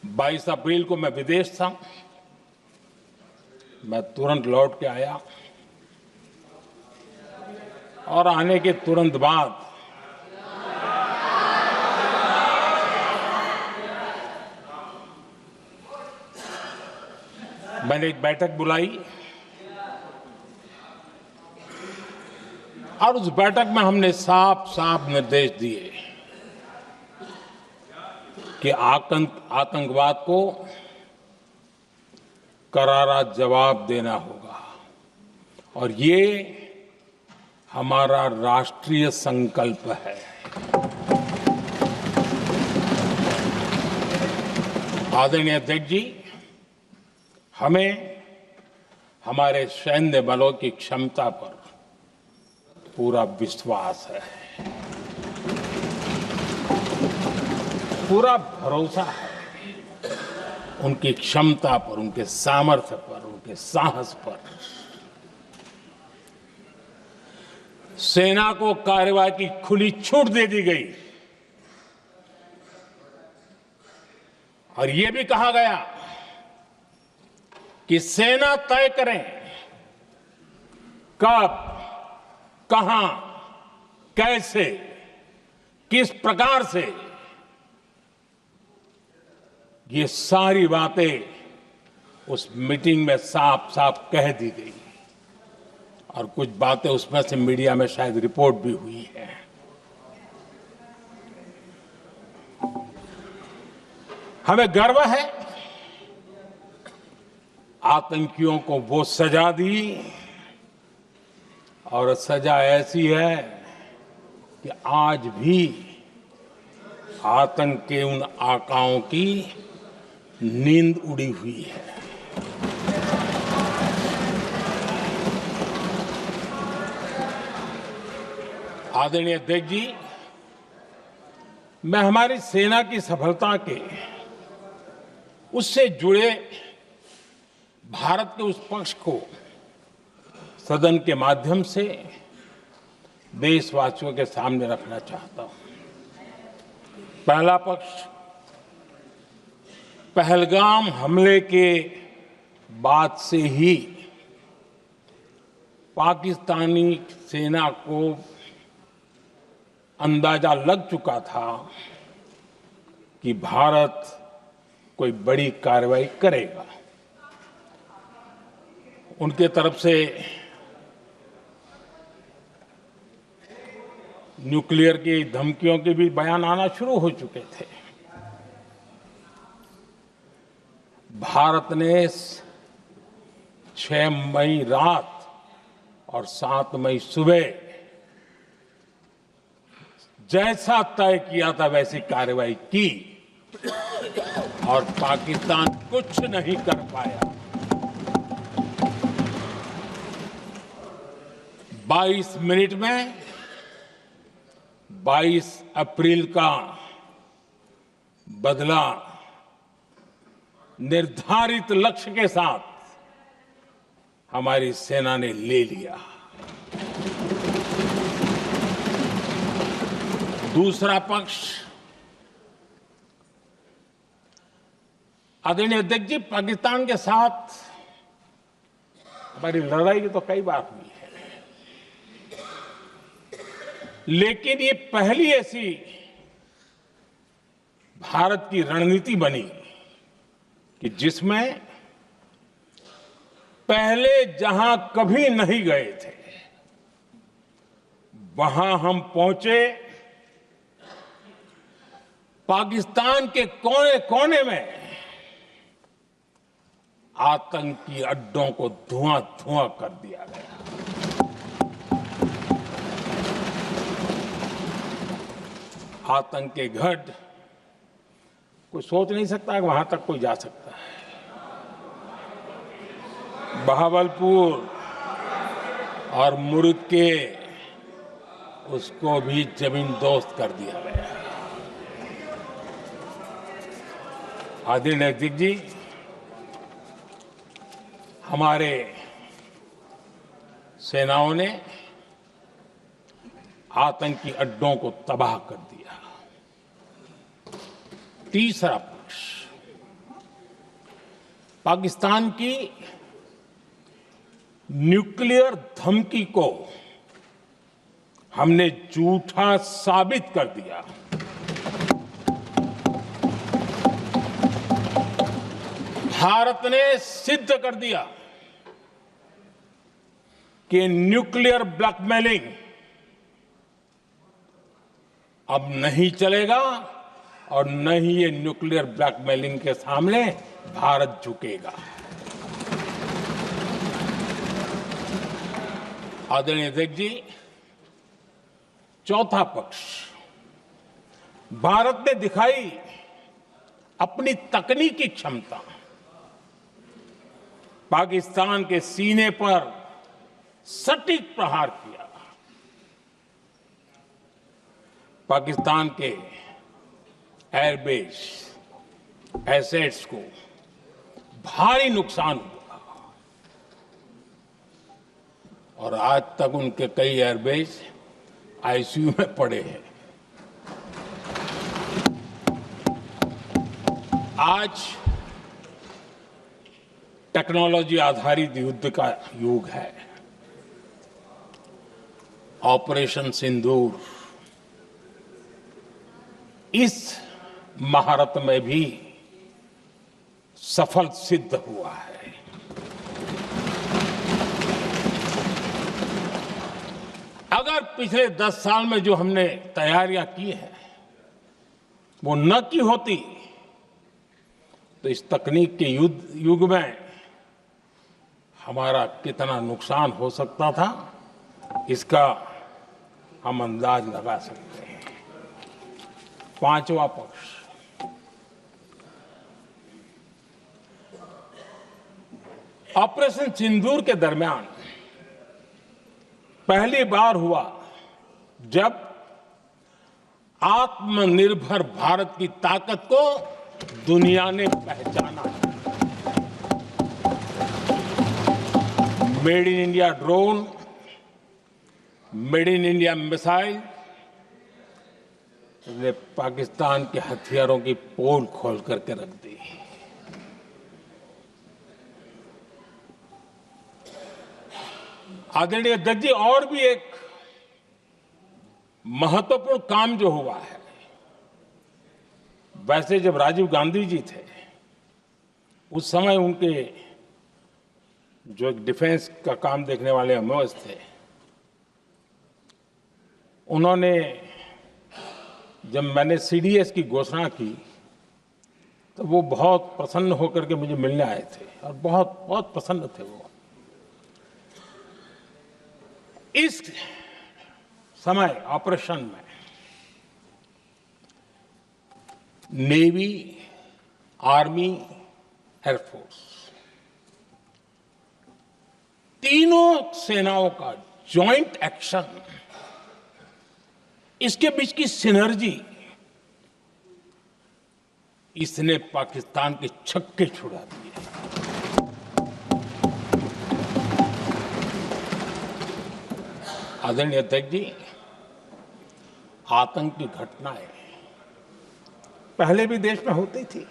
22 अप्रैल को मैं विदेश था। मैं तुरंत लौट के आया और आने के तुरंत बाद मैंने एक बैठक बुलाई और उस बैठक में हमने साफ साफ निर्देश दिए कि आतंकवाद को करारा जवाब देना होगा और ये हमारा राष्ट्रीय संकल्प है। आदरणीय अध्यक्ष जी, हमें हमारे सैन्य बलों की क्षमता पर पूरा विश्वास है, पूरा भरोसा है उनकी क्षमता पर, उनके सामर्थ्य पर, उनके साहस पर। सेना को कार्रवाई की खुली छूट दे दी गई और यह भी कहा गया कि सेना तय करें कब, कहां, कैसे, किस प्रकार से। ये सारी बातें उस मीटिंग में साफ साफ कह दी गई और कुछ बातें उसमें से मीडिया में शायद रिपोर्ट भी हुई है। हमें गर्व है आतंकियों को वो सजा दी और सजा ऐसी है कि आज भी आतंक के उन आकाओं की नींद उड़ी हुई है। आदरणीय अध्यक्ष जी, मैं हमारी सेना की सफलता के उससे जुड़े भारत के उस पक्ष को सदन के माध्यम से देशवासियों के सामने रखना चाहता हूं। पहला पक्ष, पहलगाम हमले के बाद से ही पाकिस्तानी सेना को अंदाजा लग चुका था कि भारत कोई बड़ी कार्रवाई करेगा। उनके तरफ से न्यूक्लियर की धमकियों के भी बयान आना शुरू हो चुके थे। भारत ने 6 मई रात और 7 मई सुबह जैसा तय किया था वैसी कार्रवाई की और पाकिस्तान कुछ नहीं कर पाया। 22 मिनट में 22 अप्रैल का बदला निर्धारित लक्ष्य के साथ हमारी सेना ने ले लिया। दूसरा पक्ष, आदरणीय अध्यक्ष जी, पाकिस्तान के साथ हमारी लड़ाई तो कई बार हुई है, लेकिन ये पहली ऐसी भारत की रणनीति बनी कि जिसमें पहले जहां कभी नहीं गए थे वहां हम पहुंचे। पाकिस्तान के कोने कोने में आतंकी अड्डों को धुआं धुआं कर दिया गया। आतंक के गढ़ कोई सोच नहीं सकता कि वहां तक कोई जा सकता है। बहावलपुर और मुर्ग के उसको भी जमीन दोस्त कर दिया गया। आदरणीय अध्यक्ष जी, हमारे सेनाओं ने आतंकी अड्डों को तबाह कर दिया। तीसरा पक्ष, पाकिस्तान की न्यूक्लियर धमकी को हमने झूठा साबित कर दिया। भारत ने सिद्ध कर दिया कि न्यूक्लियर ब्लैकमेलिंग अब नहीं चलेगा और न ही ये न्यूक्लियर ब्लैकमेलिंग के सामने भारत झुकेगा। आदरणीय अध्यक्ष जी, चौथा पक्ष, भारत ने दिखाई अपनी तकनीकी क्षमता। पाकिस्तान के सीने पर सटीक प्रहार किया। पाकिस्तान के एयरबेस एसेट्स को भारी नुकसान हुआ और आज तक उनके कई एयरबेस आईसीयू में पड़े हैं। आज टेक्नोलॉजी आधारित युद्ध का युग है। ऑपरेशन सिंदूर इस महारत में भी सफल सिद्ध हुआ है। अगर पिछले 10 साल में जो हमने तैयारियां की हैं वो न की होती तो इस तकनीक के युग में हमारा कितना नुकसान हो सकता था, इसका हम अंदाज लगा सकते हैं। पांचवा पक्ष, ऑपरेशन सिंदूर के दरमियान पहली बार हुआ जब आत्मनिर्भर भारत की ताकत को दुनिया ने पहचाना। Made in India drone, made in India missile ने पाकिस्तान के हथियारों की पोल खोल करके रख दी। आदरणीय अध्यक्ष जी, और भी एक महत्वपूर्ण काम जो हुआ है, वैसे जब राजीव गांधी जी थे उस समय उनके जो एक डिफेंस का काम देखने वाले एमओएस थे, उन्होंने जब मैंने सीडीएस की घोषणा की तो वो बहुत प्रसन्न होकर के मुझे मिलने आए थे और बहुत बहुत प्रसन्न थे वो। इस समय ऑपरेशन में नेवी, आर्मी, एयरफोर्स तीनों सेनाओं का जॉइंट एक्शन, इसके बीच की सिनर्जी, इसने पाकिस्तान के छक्के छुड़ा दिए। आदरणीय अध्यक्ष जी, आतंक की घटनाएं पहले भी देश में होती थी,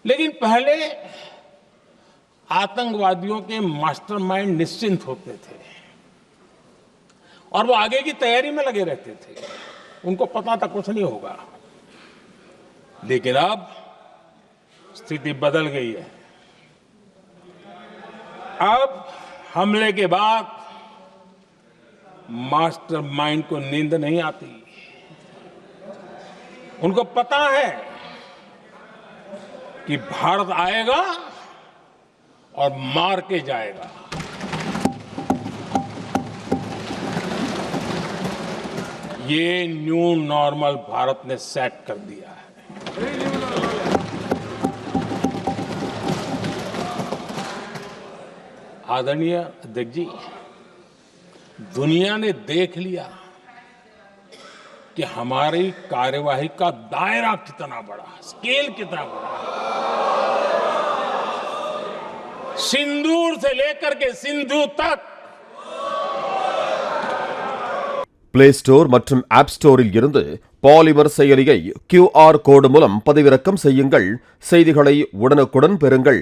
लेकिन पहले आतंकवादियों के मास्टरमाइंड निश्चिंत होते थे और वो आगे की तैयारी में लगे रहते थे, उनको पता था कुछ नहीं होगा। लेकिन अब स्थिति बदल गई है। अब हमले के बाद मास्टरमाइंड को नींद नहीं आती। उनको पता है कि भारत आएगा और मार के जाएगा। ये न्यू नॉर्मल भारत ने सेट कर दिया है। आदरणीय अध्यक्ष जी, दुनिया ने देख लिया कि हमारी कार्यवाही का दायरा कितना बड़ा, स्केल कितना बड़ा। सिंदूर से लेकर के सिंधु तक பிளே ஸ்டோர் மற்றும் ஆப் ஸ்டோரில் இருந்து பாலிமர் செயலியை QR கோடு மூலம் பதிவிறக்கம் செய்யுங்கள். செய்திகளை உடனுக்குடன் பெறுங்கள்.